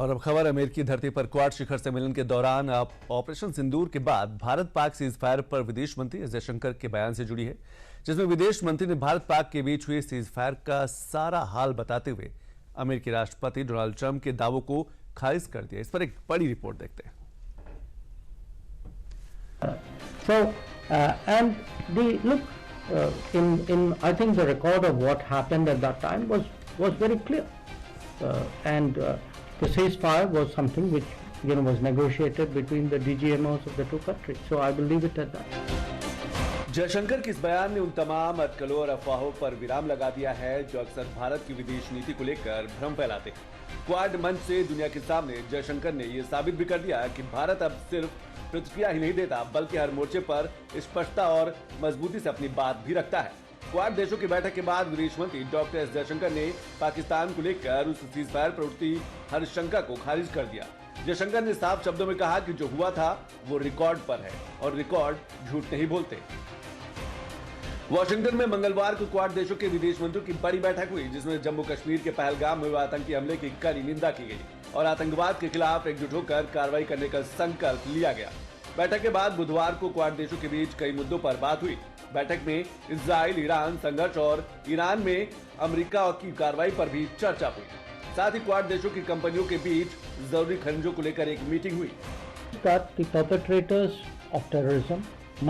और अब खबर अमेरिकी धरती पर क्वाड शिखर सम्मेलन के दौरान अब ऑपरेशन सिंदूर के बाद भारत पाक सीज फायर पर विदेश मंत्री एस जयशंकर के बयान से जुड़ी है, जिसमें विदेश मंत्री ने भारत पाक के बीच हुए सीज फायर का सारा हाल बताते हुए अमेरिकी राष्ट्रपति डोनाल्ड ट्रंप के दावों को खारिज कर दिया। इस पर एक बड़ी रिपोर्ट देखते हैं। I think the record of what happened at that time was very clear, and the ceasefire was something which was negotiated between the DGMOs of the two countries. So I will leave it at that. Jaishankar के इस बयान ने उन तमाम अटकलों और अफवाहों पर विराम लगा दिया है जो अक्सर भारत की विदेश नीति को लेकर भ्रम फैलाते हैं। क्वाड मंच से दुनिया के सामने जयशंकर ने यह साबित भी कर दिया कि भारत अब सिर्फ प्रतिक्रिया ही नहीं देता बल्कि हर मोर्चे पर स्पष्टता और मजबूती से अपनी बात भी रखता है। क्वाड देशों की बैठक के बाद विदेश मंत्री डॉक्टर एस जयशंकर ने पाकिस्तान को लेकर उस सीज फायर पर उठती हर शंका को खारिज कर दिया। जयशंकर ने साफ शब्दों में कहा कि जो हुआ था वो रिकॉर्ड पर है और रिकॉर्ड झूठ नहीं बोलते। वॉशिंगटन में मंगलवार को क्वाड देशों के विदेश मंत्रियों की बड़ी बैठक हुई, जिसमें जम्मू कश्मीर के पहलगाम में हुए आतंकी हमले की कड़ी निंदा की गई और आतंकवाद के खिलाफ एकजुट होकर कार्रवाई करने का संकल्प लिया गया। बैठक के बाद बुधवार को क्वाड देशों के बीच कई मुद्दों पर बात हुई। बैठक में इजराइल ईरान संघर्ष और ईरान में अमेरिका की कार्रवाई पर भी चर्चा हुई। साथ ही क्वाड देशों की कंपनियों के बीच जरूरी खनिजों को लेकर एक मीटिंग हुई। That the perpetrators of terrorism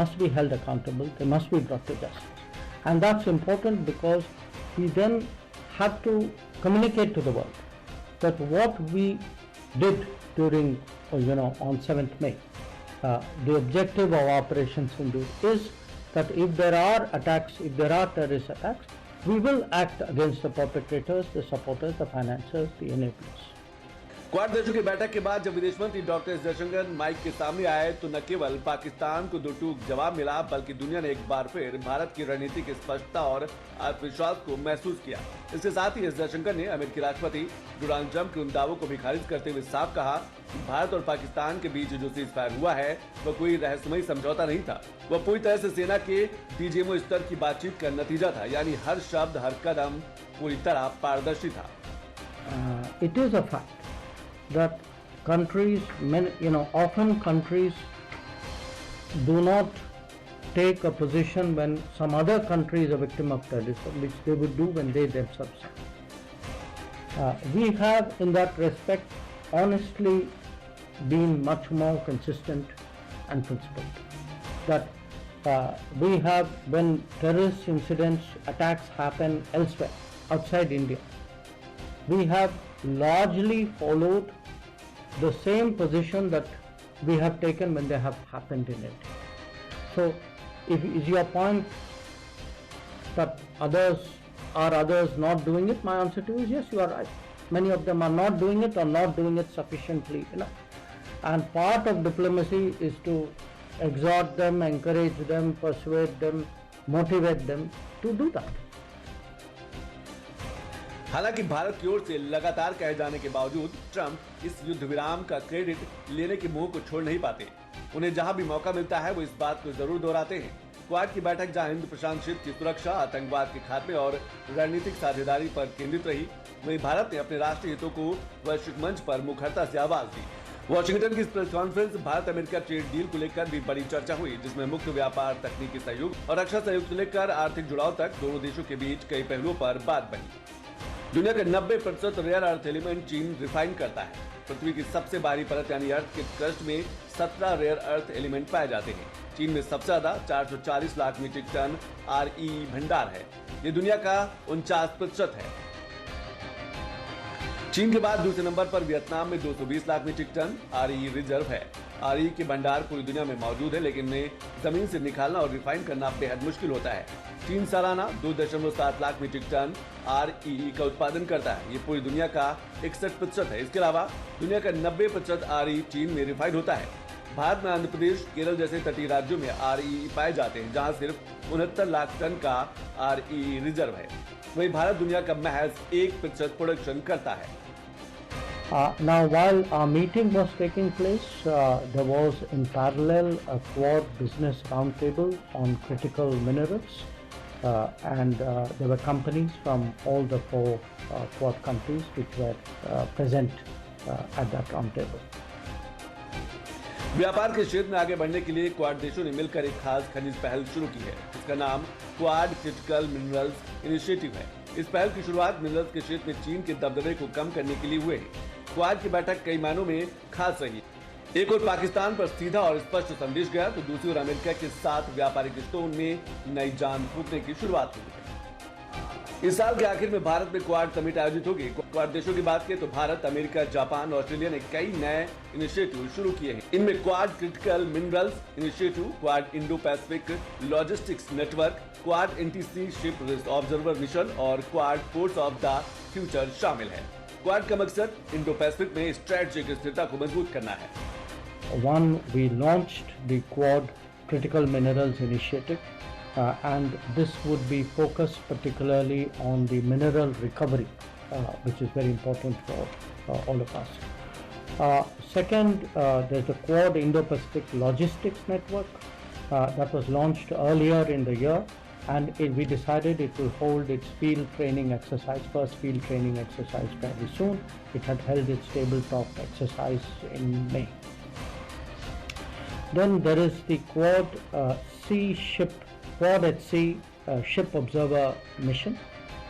must be held accountable, they must be brought to justice. And that's important because we then have to communicate to the world that what we did during, on 7th May, the objective of Operation Sindoor is that if there are attacks, if there are terrorist attacks, we will act against the perpetrators, the supporters, the financiers, the enablers. Quad देशों की बैठक के बाद जब विदेश मंत्री doctor S Jaishankar mic के सामने आए तो न केवल पाकिस्तान को दो टूक जवाब मिला बल्कि दुनिया ने एक बार फिर भारत की रणनीति की स्पष्टता और आत्मविश्वास को महसूस किया। इसके साथ ही एस जयशंकर ने अमेरिकी राष्ट्रपति डोनाल्ड ट्रंप के उन दावों को भी खारिज करते हुए साफ कहा कि भारत और पाकिस्तान के बीच जो सीज फायर हुआ है वह कोई रहस्यमयी समझौता नहीं था, वह पूरी तरह से सेना के डीजीएमओ स्तर की बातचीत का नतीजा था, यानी हर शब्द हर कदम पूरी तरह पारदर्शी था। It is a fact that countries, often countries do not take a position when some other country is a victim of terrorism, which they would do when they themselves are. We have, in that respect, honestly been much more consistent and principled. That we have, when terrorist incidents, attacks happen elsewhere, outside India, we have largely followed the same position that we have taken when they have happened in India. So, if is your point that others not doing it, my answer to you is yes, you are right. Many of them are not doing it or not doing it sufficiently enough. And part of diplomacy is to exhort them, encourage them, persuade them, motivate them to do that. हालांकि भारत की ओर से लगातार कहे जाने के बावजूद Trump इस युद्ध विराम का क्रेडिट लेने के मुंह को छोड़ नहीं पाते। उन्हें जहां भी मौका मिलता है वो इस बात को जरूर दोहराते हैं। क्वाड की बैठक जहां हिंद प्रशांत क्षेत्र की सुरक्षा, आतंकवाद के खात्मे और रणनीतिक साझेदारी पर केंद्रित रही, वहीं भारत ने अपने राष्ट्रीय हितों को वैश्विक मंच पर मुखरता से आवाज दी। वॉशिंगटन की press conference Bharat America trade deal को लेकर भी बड़ी चर्चा हुई, जिसमें मुक्त व्यापार, तकनीकी सहयोग और रक्षा सहयोग से लेकर आर्थिक जुड़ाव तक दोनों देशों के बीच कई पहलुओं पर बात बनी। दुनिया का 90% रेयर अर्थ एलिमेंट चीन रिफाइन करता है। पृथ्वी की सबसे बाहरी परत यानी अर्थ के क्रस्ट में 17 रेयर अर्थ एलिमेंट पाए जाते हैं। चीन में सबसे ज्यादा 440 लाख मीट्रिक टन REE भंडार है। ये दुनिया का 49% है। चीन के बाद दूसरे नंबर पर वियतनाम में 220 lakh metric ton REE reserve है। REE के भंडार पूरी दुनिया में मौजूद है, लेकिन इन्हें जमीन से निकालना और रिफाइन करना बेहद मुश्किल होता है। चीन सालाना 2.7 लाख मीट्रिक टन REE का उत्पादन करता है। ये पूरी दुनिया का 61% है। इसके अलावा दुनिया का 90% REE चीन में रिफाइंड होता है। भारत में आंध्र प्रदेश, केरल जैसे तटीय राज्यों में REE पाए जाते हैं, जहां सिर्फ 69 लाख टन का REE रिजर्व है। वहीं भारत दुनिया का महज 1% प्रोडक्शन करता है। Now, while our meeting was taking place, there was in parallel a Quad business roundtable on critical minerals, and there were companies from all the four Quad countries which were present at that round table. व्यापार के क्षेत्र में आगे बढ़ने के लिए quad देशों ने मिलकर एक खास खनिज पहल शुरू की है। इसका नाम क्वाड क्रिटिकल मिनरल्स इनिशिएटिव है। इस पहल की शुरुआत मिनरल्स के क्षेत्र में चीन के दबदबे को कम करने के लिए हुए है। क्वाड की बैठक कई मायनों में खास रही। एक ओर पाकिस्तान पर सीधा और स्पष्ट संदेश गया, तो दूसरी ओर अमेरिका के साथ व्यापारिक रिश्तों में नई जान फूंकने की शुरुआत हुई है। इस साल के आखिर में भारत में क्वाड समिट आयोजित होगी। क्वाड देशों की बात करें तो भारत, अमेरिका, जापान, ऑस्ट्रेलिया ने कई नए इनिशिएटिव शुरू किए हैं। इनमें Quad critical minerals initiative, Quad Indo Pacific logistics network, Quad anti sea ship risk observer mission और Quad ports of the future शामिल है। क्वाड का मकसद इंडो पैसिफिक में स्ट्रेटेजिक स्थिरता को मजबूत करना है। One, we launched the Quad Critical Minerals Initiative, and this would be focused particularly on the mineral recovery, which is very important for all of us. Second, there's the Quad Indo-Pacific Logistics Network that was launched earlier in the year, and we decided it will hold its field training exercise, first field training exercise very soon. It had held its tabletop exercise in May. Then there is the Quad at Sea Ship Observer Mission.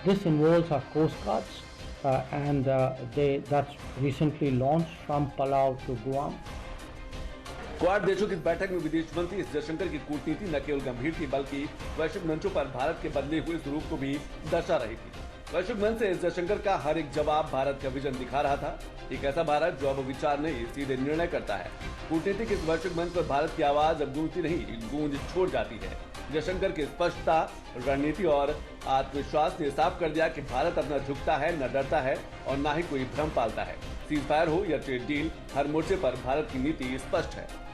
This involves our coast guards, and that's recently launched from Palau to Guam. Quad देशों की इस बैठक में विदेश मंत्री S Jaishankar की कूटनीति न केवल गंभीर थी, बल्कि वैश्विक मंचों पर भारत के बदले हुए स्वरूप को भी दर्शा रही थी। वैश्विक मंच से एस जयशंकर का हर एक जवाब भारत का विजन दिखा रहा था, एक ऐसा भारत जो अब विचार नहीं सीधे निर्णय करता है। कूटनीतिक इस वैश्विक मंच पर भारत की आवाज अब गूंजती नहीं, गूंज छोड़ जाती है। जयशंकर की स्पष्टता, रणनीति और आत्मविश्वास ने साफ कर दिया कि भारत अपना झुकता है, न डरता है और न ही कोई भ्रम पालता है। सीज फायर हो या ट्रेड डील, हर मोर्चे पर भारत की नीति स्पष्ट है।